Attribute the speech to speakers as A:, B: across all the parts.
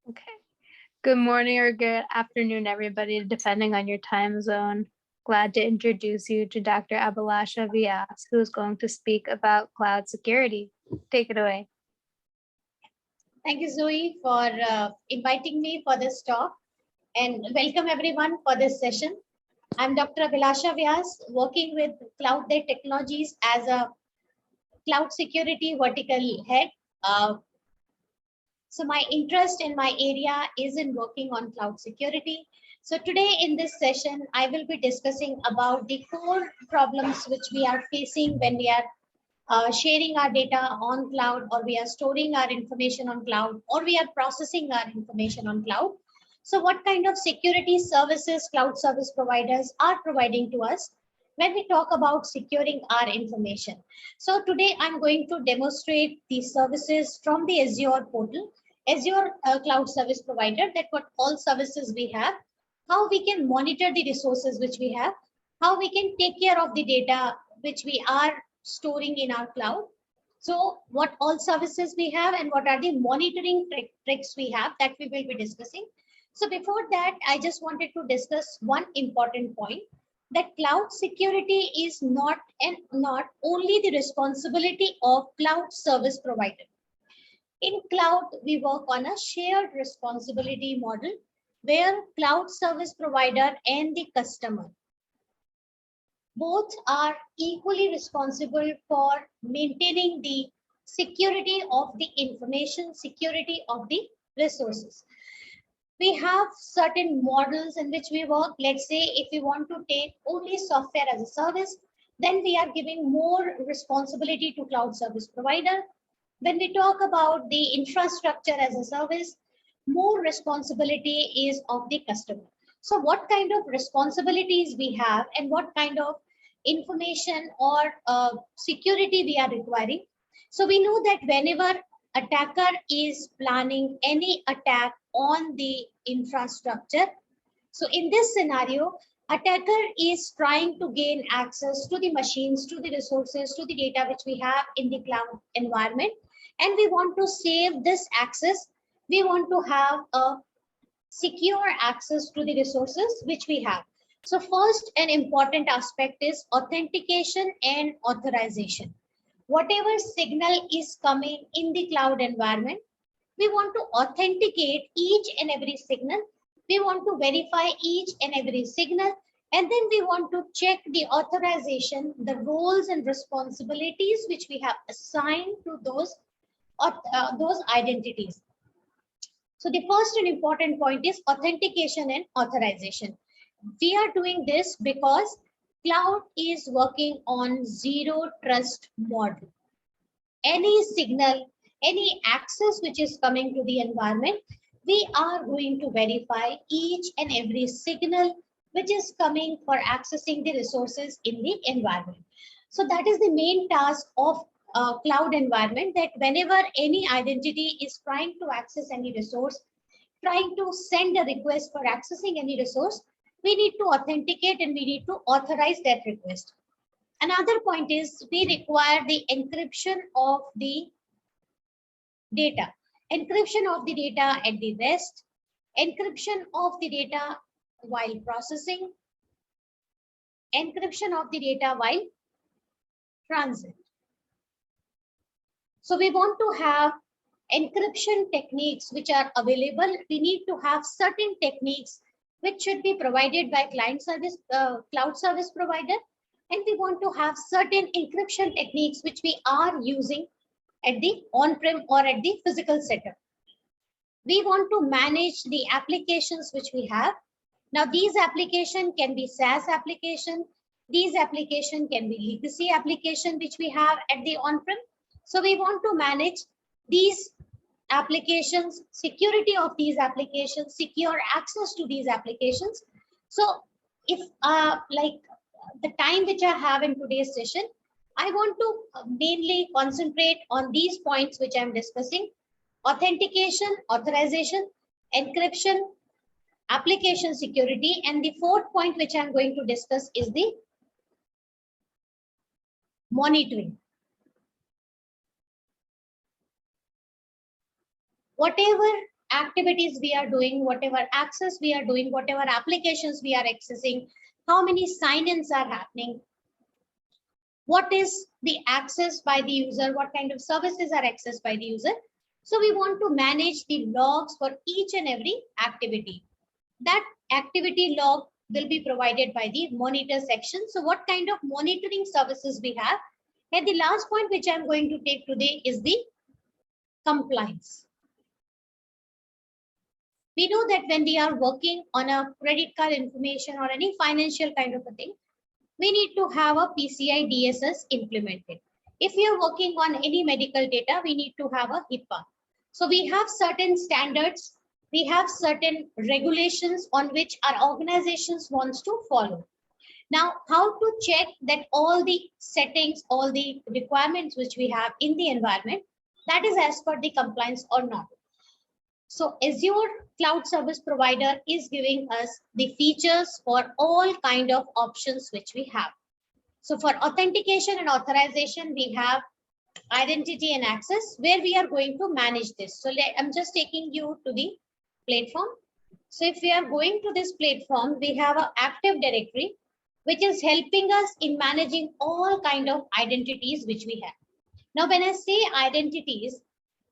A: Okay. Good morning or good afternoon, everybody, depending on your time zone. Glad to introduce you to Dr. Abhilasha Vyas, who is going to speak about cloud security. Take it away.
B: Thank you, Zoe, for inviting me for this talk, and welcome everyone for this session. I'm Dr. Abhilasha Vyas, working with Cloud Day Technologies as a cloud security vertical head. So my interest in my area is in working on cloud security. So today in this session, I will be discussing about the core problems which we are facing when we are sharing our data on cloud, or we are storing our information on cloud, or we are processing our information on cloud. So what kind of security services cloud service providers are providing to us when we talk about securing our information? So today I'm going to demonstrate the services from the Azure portal, Azure cloud service provider, that what all services we have, how we can monitor the resources which we have, how we can take care of the data which we are storing in our cloud. So what all services we have and what are the monitoring tricks we have, that we will be discussing. So before that, I just wanted to discuss one important point, that cloud security is not only the responsibility of cloud service provider. In cloud, we work on a shared responsibility model where cloud service provider and the customer both are equally responsible for maintaining the security of the information, security of the resources. We have certain models in which we work. Let's say if we want to take only software as a service, then we are giving more responsibility to cloud service provider. When we talk about the infrastructure as a service, more responsibility is of the customer. So what kind of responsibilities we have and what kind of information or security we are requiring? So we know that whenever attacker is planning any attack on the infrastructure, so in this scenario, attacker is trying to gain access to the machines, to the resources, to the data which we have in the cloud environment, and we want to save this access. We want to have a secure access to the resources which we have. So first, an important aspect is authentication and authorization. Whatever signal is coming in the cloud environment, we want to authenticate each and every signal. We want to verify each and every signal, and then we want to check the authorization, the roles and responsibilities which we have assigned to those identities. So the first and important point is authentication and authorization. We are doing this because cloud is working on zero trust model. Any signal, any access which is coming to the environment, we are going to verify each and every signal which is coming for accessing the resources in the environment. So that is the main task of cloud environment, that whenever any identity is trying to access any resource, trying to send a request for accessing any resource, we need to authenticate and we need to authorize that request. Another point is we require the encryption of the data. Encryption of the data at the rest, encryption of the data while processing, encryption of the data while transit. So we want to have encryption techniques which are available. We need to have certain techniques which should be provided by cloud service provider, and we want to have certain encryption techniques which we are using at the on-prem or at the physical setup. We want to manage the applications which we have. Now these applications can be SaaS application, these applications can be legacy application which we have at the on-prem. So we want to manage these applications, security of these applications, secure access to these applications. So if like the time which I have in today's session, I want to mainly concentrate on these points which I'm discussing: authentication, authorization, encryption, application security, and the fourth point which I'm going to discuss is the monitoring. Whatever activities we are doing, whatever access we are doing, whatever applications we are accessing, how many sign-ins are happening, what is the access by the user, what kind of services are accessed by the user. So we want to manage the logs for each and every activity. That activity log will be provided by the monitor section. So what kind of monitoring services we have? And the last point which I'm going to take today is the compliance. We know that when we are working on a credit card information or any financial kind of a thing, we need to have a PCI DSS implemented. If we are working on any medical data, we need to have a HIPAA. So we have certain standards, we have certain regulations on which our organizations wants to follow. Now, how to check that all the settings, all the requirements which we have in the environment, that is as per the compliance or not. So Azure Cloud Service Provider is giving us the features for all kind of options which we have. So for authentication and authorization, we have identity and access, where we are going to manage this. So I'm just taking you to the platform. So if we are going to this platform, we have an Active Directory, which is helping us in managing all kind of identities which we have. Now, when I say identities,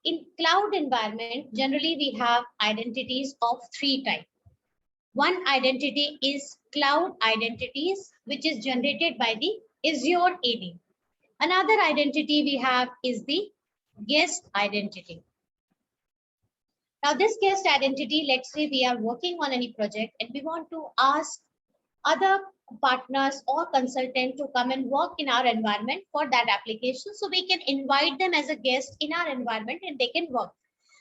B: in cloud environment, generally we have identities of 3 types. One identity is cloud identities, which is generated by the Azure AD. Another identity we have is the guest identity. Now this guest identity, let's say we are working on any project and we want to ask other partners or consultant to come and work in our environment for that application. So we can invite them as a guest in our environment and they can work.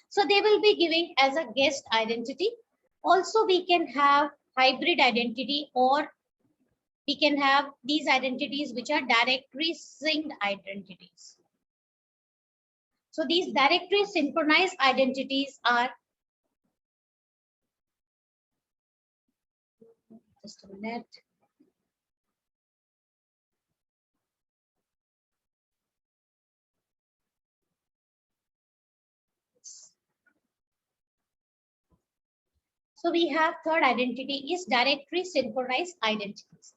B: So they will be giving as a guest identity. Also, we can have hybrid identity, or we can have these identities which are directory synced identities. So these directory synchronized identities are, just a minute. So we have third identity is directory synchronized identities.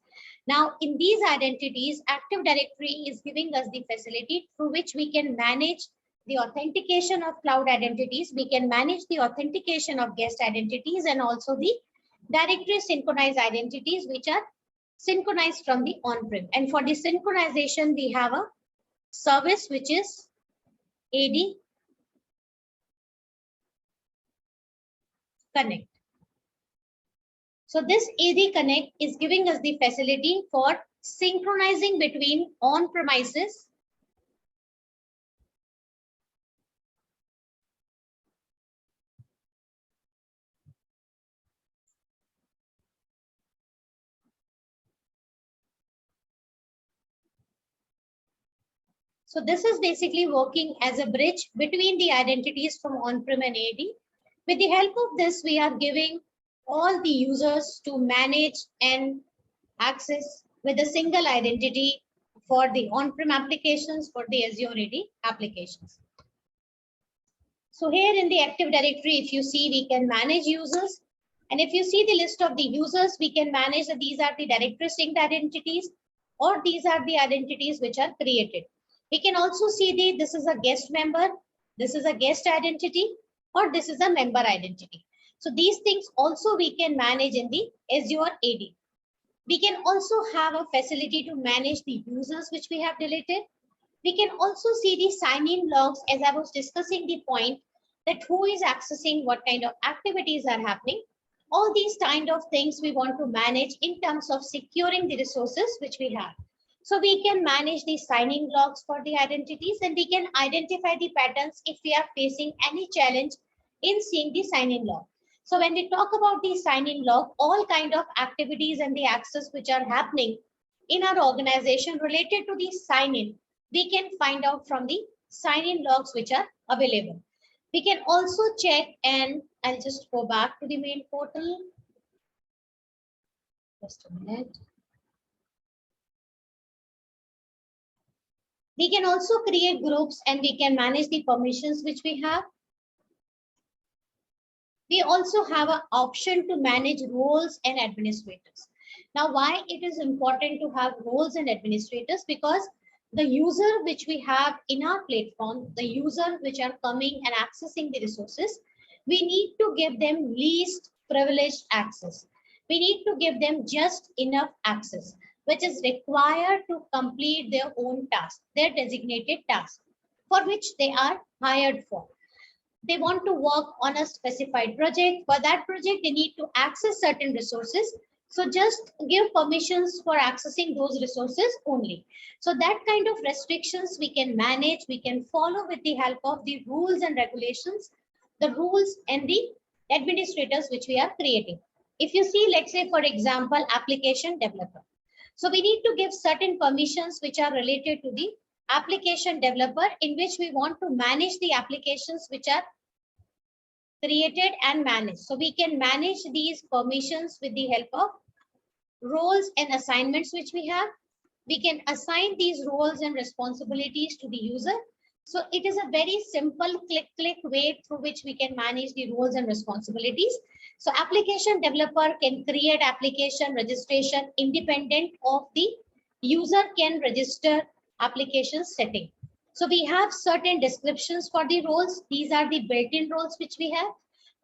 B: Now in these identities, Active Directory is giving us the facility through which we can manage the authentication of cloud identities. We can manage the authentication of guest identities and also the directory synchronized identities, which are synchronized from the on-prem. And for the synchronization, we have a service which is AD Connect. So this AD Connect is giving us the facility for synchronizing between on-premises So this is basically working as a bridge between the identities from on-prem and AD. With the help of this, we are giving all the users to manage and access with a single identity for the on-prem applications, for the Azure AD applications. So here in the Active Directory, if you see, we can manage users. And if you see the list of the users, we can manage that these are the directory synced identities, or these are the identities which are created. We can also see this is a guest member, this is a guest identity, or this is a member identity. So these things also we can manage in the Azure AD. We can also have a facility to manage the users which we have deleted. We can also see the sign-in logs, as I was discussing the point that who is accessing, what kind of activities are happening. All these kind of things we want to manage in terms of securing the resources which we have. So we can manage the sign-in logs for the identities, and we can identify the patterns if we are facing any challenge in seeing the sign-in log. So when we talk about the sign-in log, all kind of activities and the access which are happening in our organization related to the sign-in, we can find out from the sign-in logs which are available. We can also check, and I'll just go back to the main portal. Just a minute. We can also create groups and we can manage the permissions which we have. We also have an option to manage roles and administrators. Now, why it is important to have roles and administrators? Because the user which we have in our platform, the user which are coming and accessing the resources, we need to give them least privileged access. We need to give them just enough access, which is required to complete their own task, their designated task, for which they are hired for. They want to work on a specified project. For that project, they need to access certain resources. So just give permissions for accessing those resources only. So that kind of restrictions we can manage, we can follow with the help of the rules and regulations, the rules and the administrators which we are creating. If you see, let's say, for example, application developer. So we need to give certain permissions which are related to the application developer, in which we want to manage the applications which are created and managed. So we can manage these permissions with the help of roles and assignments which we have. We can assign these roles and responsibilities to the user. So it is a very simple click way through which we can manage the roles and responsibilities. So application developer can create application registration independent of the user can register application setting. So we have certain descriptions for the roles. These are the built-in roles which we have.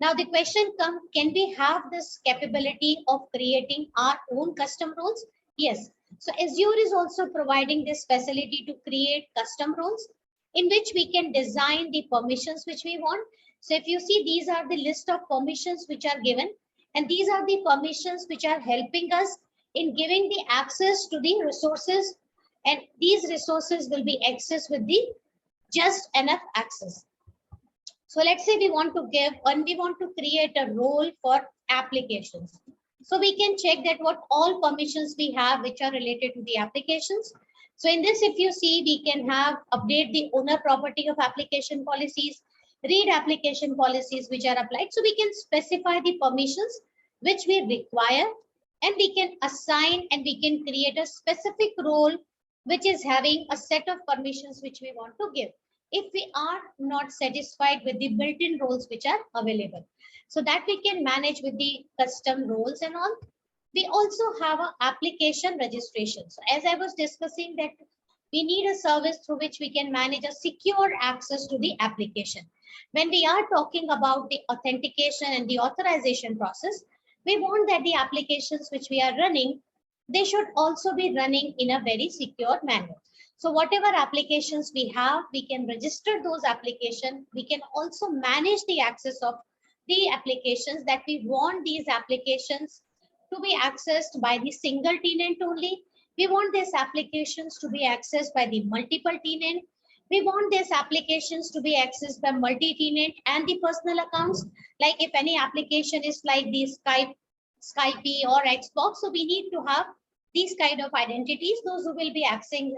B: Now the question comes, can we have this capability of creating our own custom roles? Yes. So Azure is also providing this facility to create custom roles, in which we can design the permissions which we want. So if you see, these are the list of permissions which are given, and these are the permissions which are helping us in giving the access to the resources, and these resources will be accessed with the just enough access. So let's say we want to give, and we want to create a role for applications. So we can check that what all permissions we have which are related to the applications. So in this, if you see, we can have update the owner property of application policies, read application policies which are applied. So we can specify the permissions which we require, and we can assign, and we can create a specific role which is having a set of permissions which we want to give, if we are not satisfied with the built-in roles which are available. So that we can manage with the custom roles and all. We also have an application registration. So as I was discussing, that we need a service through which we can manage a secure access to the application. When we are talking about the authentication and the authorization process, we want that the applications which we are running, they should also be running in a very secure manner. So whatever applications we have, we can register those applications. We can also manage the access of the applications, that we want these applications to be accessed by the single tenant only. We want these applications to be accessed by the multiple tenant. We want these applications to be accessed by multi-tenant and the personal accounts. Like if any application is like the Skype or Xbox, so we need to have these kind of identities, those who will be accessing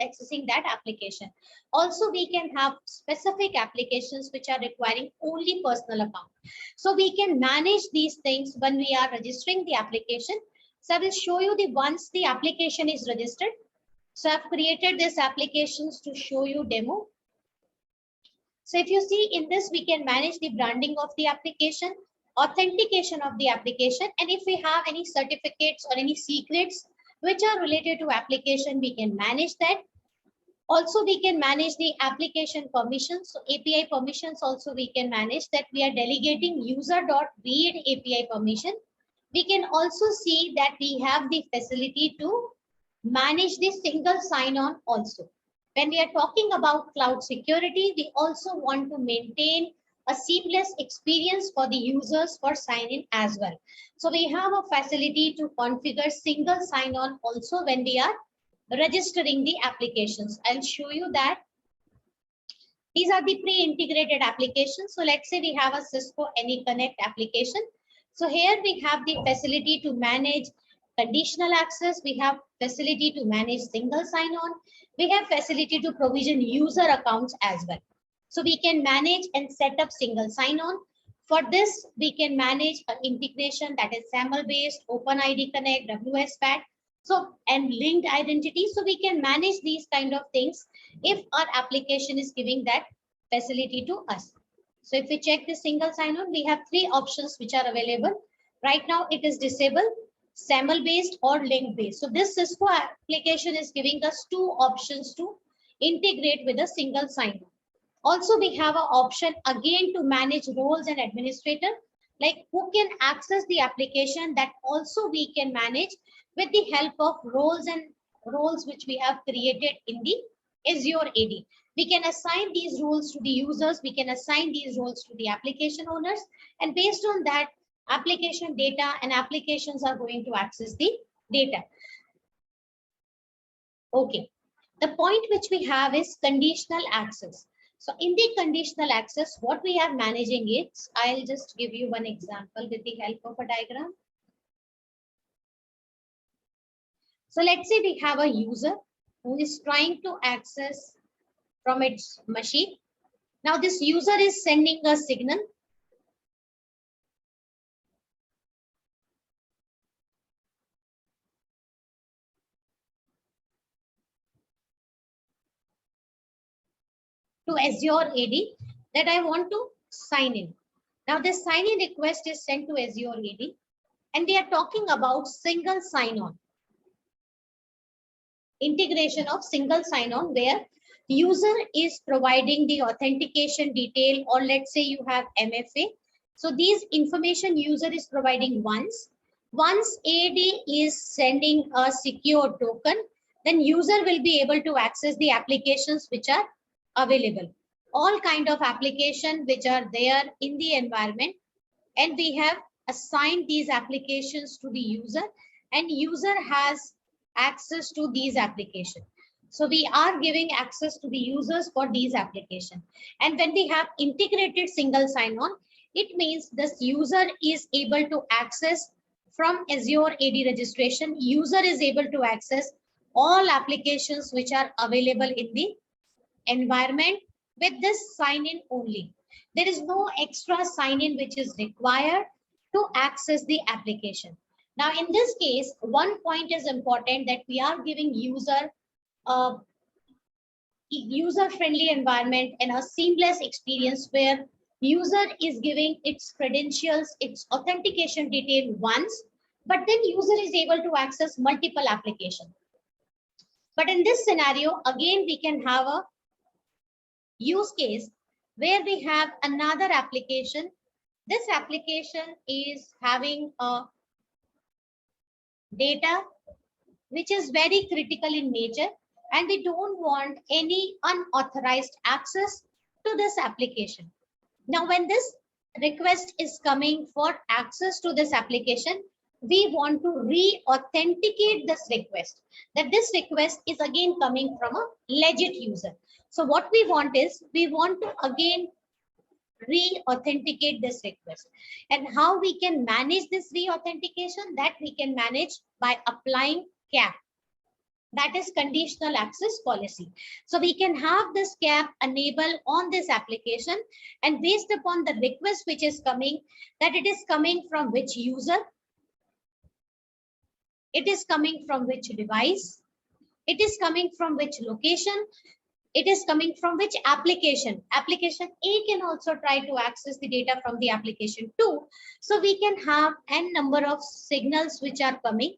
B: that application. Also, we can have specific applications which are requiring only personal account. So we can manage these things when we are registering the application. So I will show you the once the application is registered. So I've created this applications to show you demo. So if you see in this, we can manage the branding of the application, authentication of the application, and if we have any certificates or any secrets which are related to application, we can manage that. Also, we can manage the application permissions. So API permissions also we can manage, that we are delegating user.read API permission. We can also see that we have the facility to manage the single sign-on also. When we are talking about cloud security, we also want to maintain a seamless experience for the users for sign-in as well. So we have a facility to configure single sign-on also when we are registering the applications. I'll show you that. These are the pre-integrated applications. So let's say we have a Cisco AnyConnect application. So here we have the facility to manage conditional access. We have facility to manage single sign-on. We have facility to provision user accounts as well. So we can manage and set up single sign-on. For this, we can manage an integration that is SAML-based, OpenID Connect, WSPAT, so and linked identity. So we can manage these kind of things if our application is giving that facility to us. So if we check the single sign-on, we have three options which are available. Right now it is disabled, SAML based or link based. So this Cisco application is giving us two options to integrate with a single sign-on. Also, we have an option again to manage roles and administrator, like who can access the application, that also we can manage with the help of roles which we have created in the Azure AD. We can assign these roles to the users, we can assign these roles to the application owners, and based on that, application data and applications are going to access the data. Okay, the point which we have is conditional access. So in the conditional access, what we are managing is, I'll just give you one example with the help of a diagram. So let's say we have a user who is trying to access from its machine. Now this user is sending a signal. To Azure AD that I want to sign in. Now this sign in request is sent to Azure AD, and we are talking about single sign-on. Integration of single sign-on where user is providing the authentication detail, or let's say you have MFA. So these information user is providing once. Once AD is sending a secure token, then user will be able to access the applications which are available. All kind of application which are there in the environment, and we have assigned these applications to the user, and user has access to these applications. So we are giving access to the users for these applications. And when we have integrated single sign-on, it means this user is able to access from Azure AD registration. User is able to access all applications which are available in the environment with this sign-in only. There is no extra sign-in which is required to access the application. Now, in this case, one point is important, that we are giving user a user-friendly environment and a seamless experience where user is giving its credentials, its authentication detail once, but then user is able to access multiple applications. But in this scenario, again, we can have a use case where we have another application. This application is having a data which is very critical in nature, and we don't want any unauthorized access to this application. Now, when this request is coming for access to this application, we want to re-authenticate this request, that this request is again coming from a legit user. So what we want is, we want to again re-authenticate this request. And how we can manage this re-authentication? That we can manage by applying CAP. That is conditional access policy. So we can have this CAP enable on this application, and based upon the request which is coming, that it is coming from which user, it is coming from which device, it is coming from which location, it is coming from which application. Application A can also try to access the data from the application 2. So we can have n number of signals which are coming,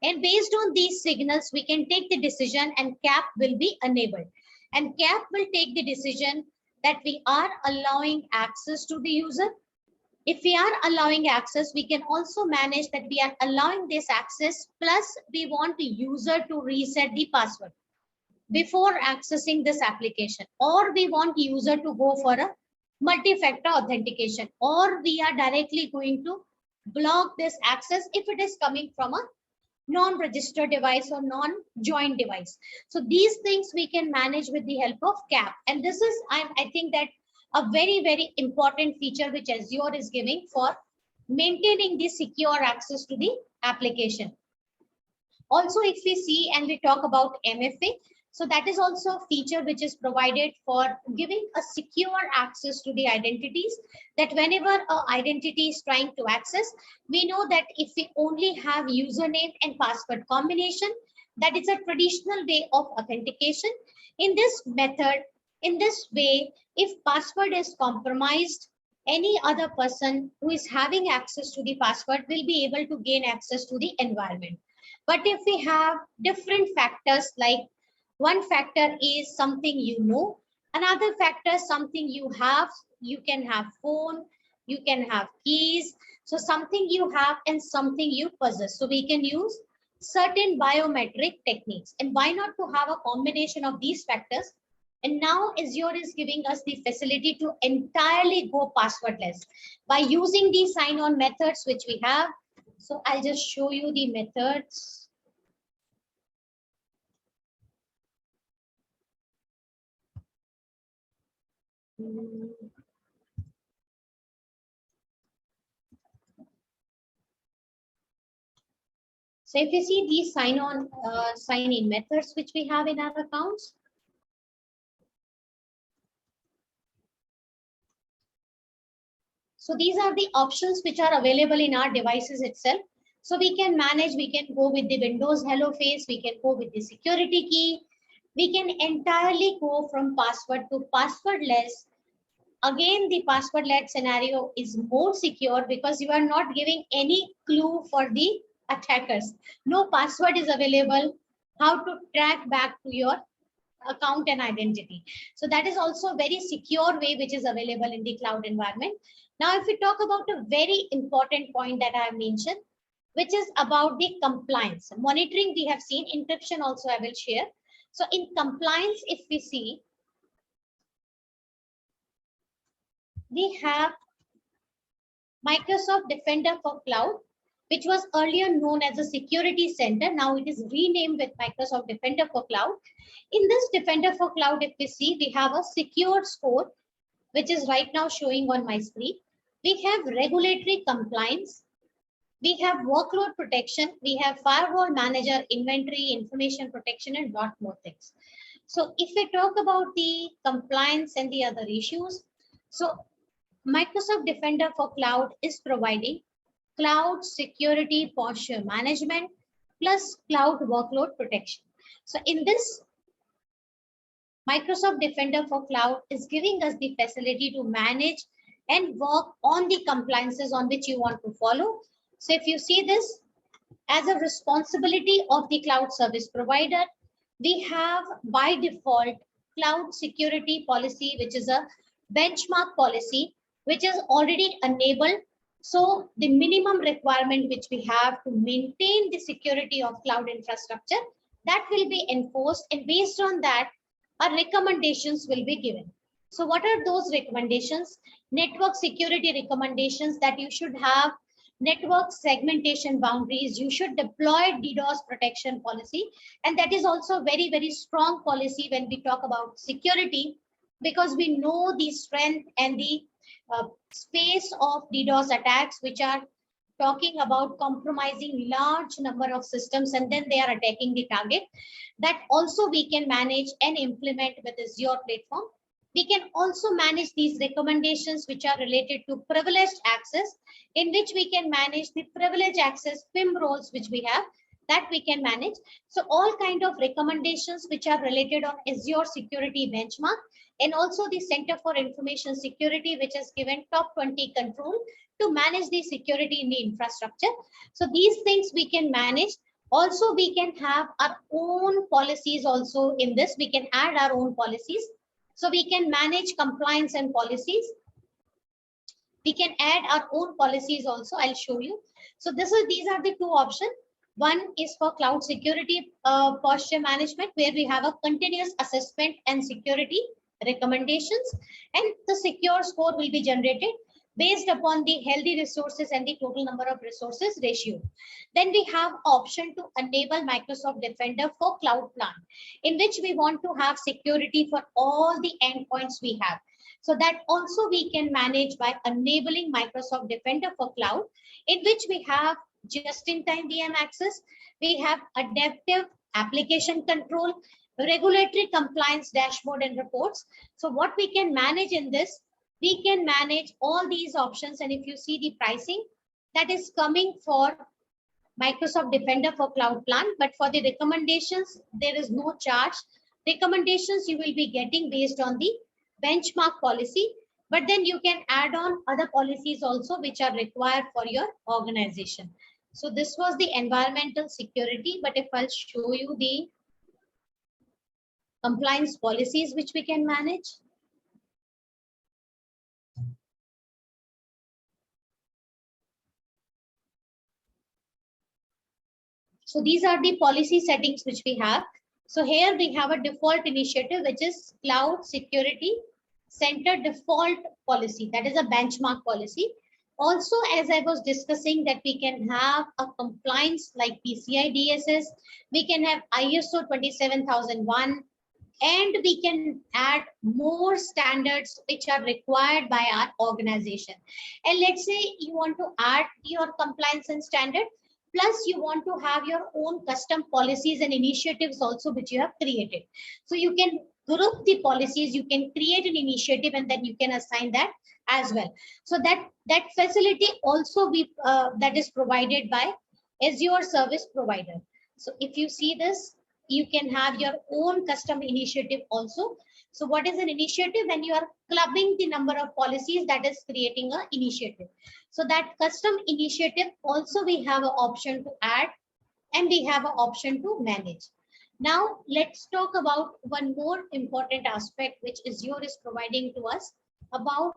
B: and based on these signals, we can take the decision, and CAP will be enabled. And CAP will take the decision that we are allowing access to the user. If we are allowing access, we can also manage that we are allowing this access, plus we want the user to reset the password before accessing this application, or we want user to go for a multi-factor authentication, or we are directly going to block this access if it is coming from a non-registered device or non-joined device. So these things we can manage with the help of CAP. And this is, I think that a very, very important feature which Azure is giving for maintaining the secure access to the application. Also, if we see and we talk about MFA, so that is also a feature which is provided for giving a secure access to the identities, that whenever an identity is trying to access, we know that if we only have username and password combination, that is a traditional way of authentication. In this method, in this way, if password is compromised, any other person who is having access to the password will be able to gain access to the environment. But if we have different factors, like one factor is something you know, another factor something you have, you can have phone, you can have keys. So something you have and something you possess. So we can use certain biometric techniques. And why not to have a combination of these factors? And now Azure is giving us the facility to entirely go passwordless by using these sign-on methods which we have. So I'll just show you the methods. So if you see these sign-in methods which we have in our accounts, so these are the options which are available in our devices itself. So we can manage, we can go with the Windows Hello Face, we can go with the security key, we can entirely go from password to passwordless. Again, the password-led scenario is more secure because you are not giving any clue for the attackers. No password is available, how to track back to your account and identity. So that is also a very secure way which is available in the cloud environment. Now, if we talk about a very important point that I have mentioned, which is about the compliance. Monitoring, we have seen. Encryption also I will share. So in compliance, if we see, we have Microsoft Defender for Cloud, which was earlier known as a security center. Now it is renamed with Microsoft Defender for Cloud. In this Defender for Cloud, if we see, we have a secure score, which is right now showing on my screen. We have regulatory compliance. We have workload protection. We have firewall manager, inventory, information protection, and lot more things. So if we talk about the compliance and the other issues, so Microsoft Defender for Cloud is providing cloud security posture management plus cloud workload protection. So in this, Microsoft Defender for Cloud is giving us the facility to manage and work on the compliances on which you want to follow. So if you see this as a responsibility of the cloud service provider, we have by default cloud security policy, which is a benchmark policy, which is already enabled. So the minimum requirement which we have to maintain the security of cloud infrastructure, that will be enforced, and based on that, our recommendations will be given. So what are those recommendations? Network security recommendations, that you should have network segmentation boundaries, you should deploy DDoS protection policy, and that is also very, very strong policy when we talk about security, because we know the strength and the space of DDoS attacks, which are talking about compromising large number of systems and then they are attacking the target. That also we can manage and implement with Azure platform. We can also manage these recommendations which are related to privileged access, in which we can manage the privileged access PIM roles which we have, that we can manage. So all kind of recommendations which are related on Azure security benchmark, and also the Center for Information Security, which has given top 20 control to manage the security in the infrastructure. So these things we can manage. Also, we can have our own policies also in this. We can add our own policies. So we can manage compliance and policies. We can add our own policies also. I'll show you. So these are the two options. One is for cloud security posture management, where we have a continuous assessment and security recommendations, and the secure score will be generated based upon the healthy resources and the total number of resources ratio. Then we have option to enable Microsoft Defender for Cloud Plan, in which we want to have security for all the endpoints we have. So that also we can manage by enabling Microsoft Defender for Cloud, in which we have just-in-time VM access, we have adaptive application control, regulatory compliance dashboard and reports. So what we can manage in this, we can manage all these options. And if you see the pricing that is coming for Microsoft Defender for Cloud Plan, but for the recommendations, there is no charge. Recommendations you will be getting based on the benchmark policy, But then you can add on other policies also which are required for your organization. So this was the environmental security, but if I'll show you the compliance policies which we can manage. So these are the policy settings which we have. So here we have a default initiative, which is Cloud Security Center Default Policy. That is a benchmark policy. Also, as I was discussing, that we can have a compliance like PCI DSS, we can have ISO 27001, and we can add more standards which are required by our organization. And let's say you want to add your compliance and standard, plus you want to have your own custom policies and initiatives also which you have created. So you can group the policies, you can create an initiative, and then you can assign that as well. So that facility also that is provided by Azure service provider. So if you see this, you can have your own custom initiative also. So what is an initiative? When you are clubbing the number of policies, that is creating an initiative. So that custom initiative also we have an option to add, and we have an option to manage. Now let's talk about one more important aspect which Azure is providing to us about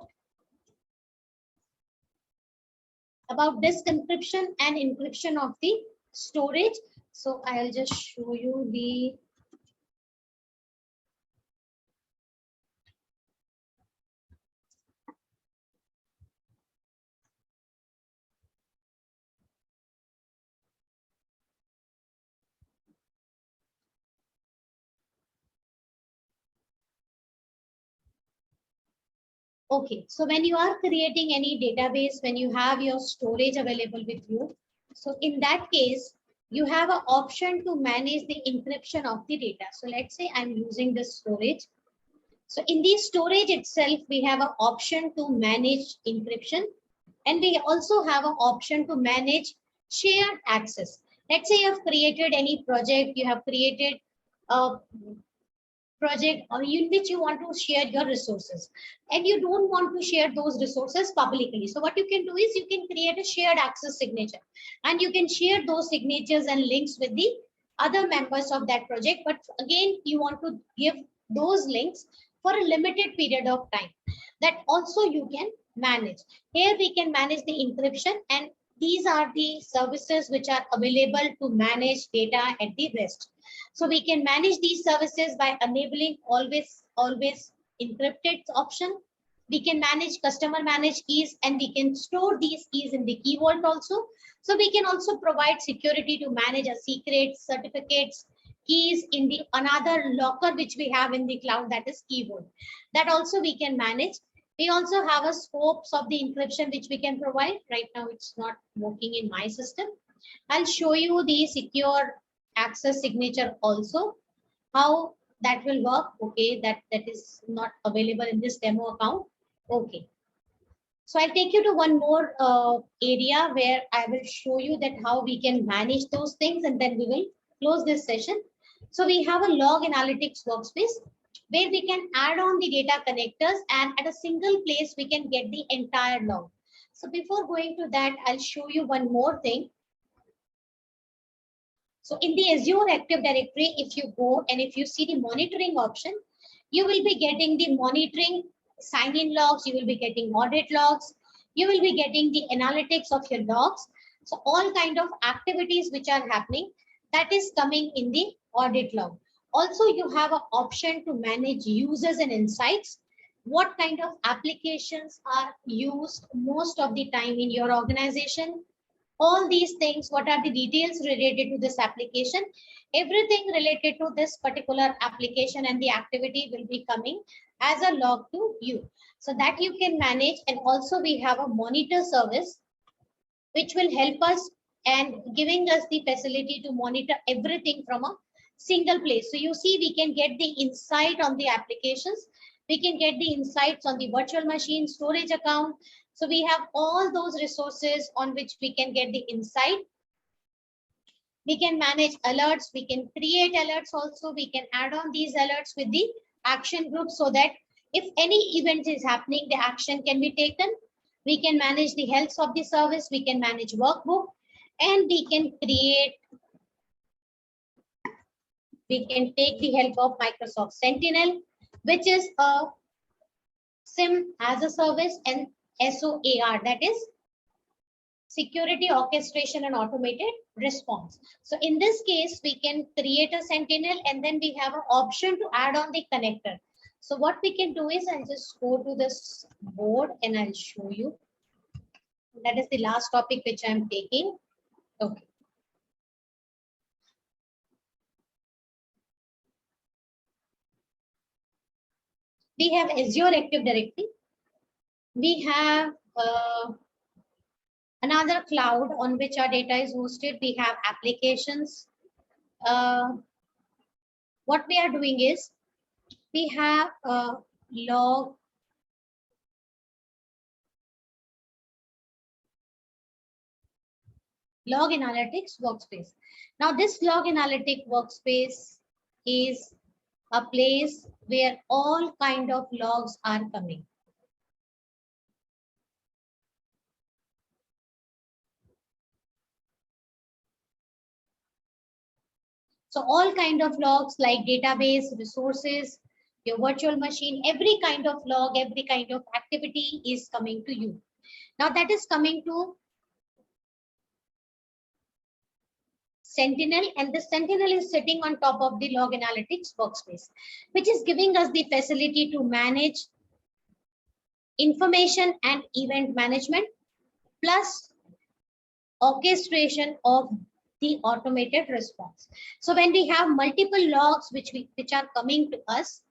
B: disk encryption and encryption of the storage. So I'll just show you the okay. So when you are creating any database, when you have your storage available with you, so in that case, you have an option to manage the encryption of the data. So let's say I'm using this storage. So in the storage itself, we have an option to manage encryption, and we also have an option to manage shared access. Let's say you have created any project, you have created a project or in which you want to share your resources, and you don't want to share those resources publicly. So what you can do is you can create a shared access signature, and you can share those signatures and links with the other members of that project. But again, you want to give those links for a limited period of time. That also you can manage. Here we can manage the encryption, and these are the services which are available to manage data at the rest. So we can manage these services by enabling always encrypted option. We can manage customer managed keys, and we can store these keys in the key vault also. So we can also provide security to manage a secret certificates, keys in the another locker which we have in the cloud, that is key vault. That also we can manage. We also have a scopes of the encryption which we can provide. Right now it's not working in my system. I'll show you the secure access signature also, how that will work. Okay, that is not available in this demo account. Okay, so I'll take you to one more area where I will show you that how we can manage those things, and then we will close this session. So we have a log analytics workspace where we can add on the data connectors, and at a single place we can get the entire log. So before going to that, I'll show you one more thing. So in the Azure Active Directory, if you go and if you see the monitoring option, you will be getting the monitoring sign-in logs, you will be getting audit logs, you will be getting the analytics of your logs. So all kind of activities which are happening, that is coming in the audit log. Also, you have an option to manage users and insights. What kind of applications are used most of the time in your organization? All these things, what are the details related to this application? Everything related to this particular application and the activity will be coming as a log to you, so that you can manage. And also we have a monitor service which will help us and giving us the facility to monitor everything from a single place. So you see, we can get the insight on the applications, we can get the insights on the virtual machine storage account. So we have all those resources on which we can get the insight. We can manage alerts, we can create alerts also, we can add on these alerts with the action group, so that If any event is happening, the action can be taken. We can manage the health of the service, we can manage workbook, and we can take the help of Microsoft Sentinel, which is a SIM as a service, and SOAR, that is security orchestration and automated response. So in this case, we can create a Sentinel and then we have an option to add on the connector. So what we can do is I'll just go to this board and I'll show you. That is the last topic which I'm taking. Okay. We have Azure Active Directory. We have another cloud on which our data is hosted. We have applications. What we are doing is we have a log analytics workspace. Now this log analytic workspace is a place where all kind of logs are coming. So all kind of logs like database, resources, your virtual machine, every kind of log, every kind of activity is coming to you. Now that is coming to Sentinel, and the Sentinel is sitting on top of the log analytics workspace, which is giving us the facility to manage information and event management plus orchestration of the automated response. So when we have multiple logs which are coming to us,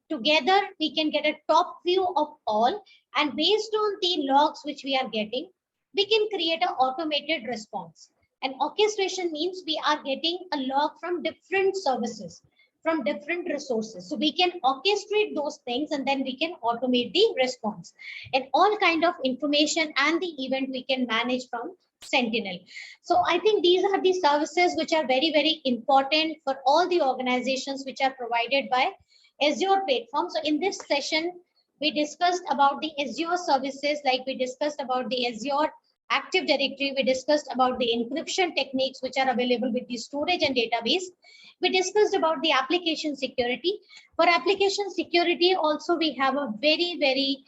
B: together we can get a top view of all, and based on the logs which we are getting, we can create an automated response. And orchestration means we are getting a log from different services, from different resources. So we can orchestrate those things and then we can automate the response. And all kind of information and the event we can manage from Sentinel. So I think these are the services which are very, very important for all the organizations which are provided by Azure platform. So in this session, we discussed about the Azure services, like we discussed about the Azure Active Directory, we discussed about the encryption techniques which are available with the storage and database. We discussed about the application security. For application security also, we have a very, very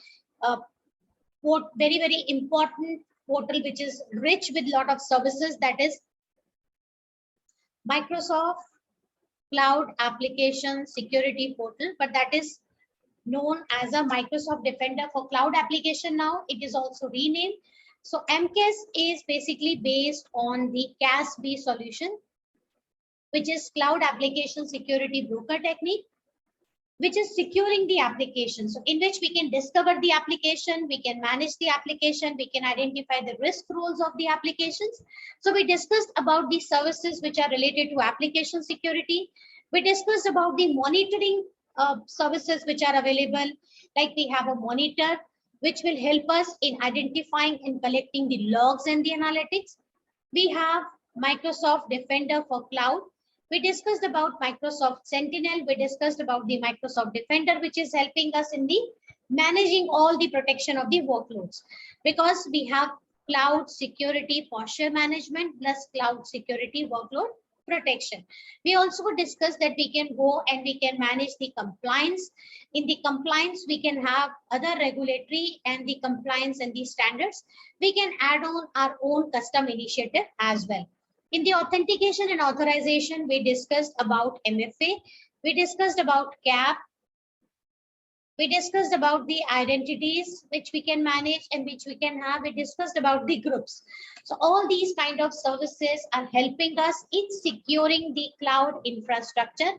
B: important portal which is rich with a lot of services, that is Microsoft Cloud Application Security Portal, but that is known as a Microsoft Defender for Cloud Application now. It is also renamed. So MCAS is basically based on the CASB solution, which is Cloud Application Security Broker technique, which is securing the application. So in which we can discover the application, we can manage the application, we can identify the risk rules of the applications. So we discussed about the services which are related to application security. We discussed about the monitoring services which are available, like we have a monitor which will help us in identifying and collecting the logs and the analytics. We have Microsoft Defender for Cloud. We discussed about Microsoft Sentinel. We discussed about the Microsoft Defender, which is helping us in the managing all the protection of the workloads, because we have cloud security posture management plus cloud security workload protection. We also discussed that we can go and we can manage the compliance. In the compliance, we can have other regulatory and the compliance and the standards. We can add on our own custom initiative as well. In the authentication and authorization, we discussed about MFA. We discussed about CAP. We discussed about the identities which we can manage and which we can have. We discussed about the groups. So all these kind of services are helping us in securing the cloud infrastructure.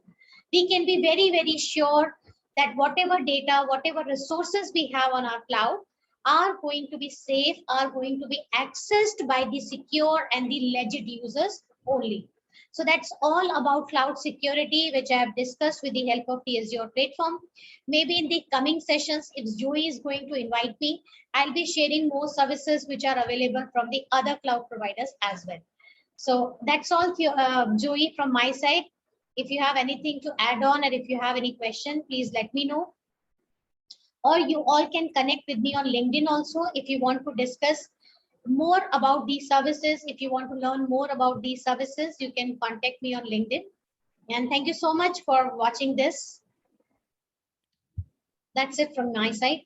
B: We can be very, very sure that whatever data, whatever resources we have on our cloud are going to be safe, are going to be accessed by the secure and the legit users only. So that's all about cloud security, which I have discussed with the help of the Azure platform. Maybe in the coming sessions, if Joey is going to invite me, I'll be sharing more services which are available from the other cloud providers as well. So that's all, Joey, from my side. If you have anything to add on, or if you have any question, please let me know. or you all can connect with me on LinkedIn also if you want to discuss more about these services. If you want to learn more about these services, you can contact me on LinkedIn. And thank you so much for watching this. That's it from my side.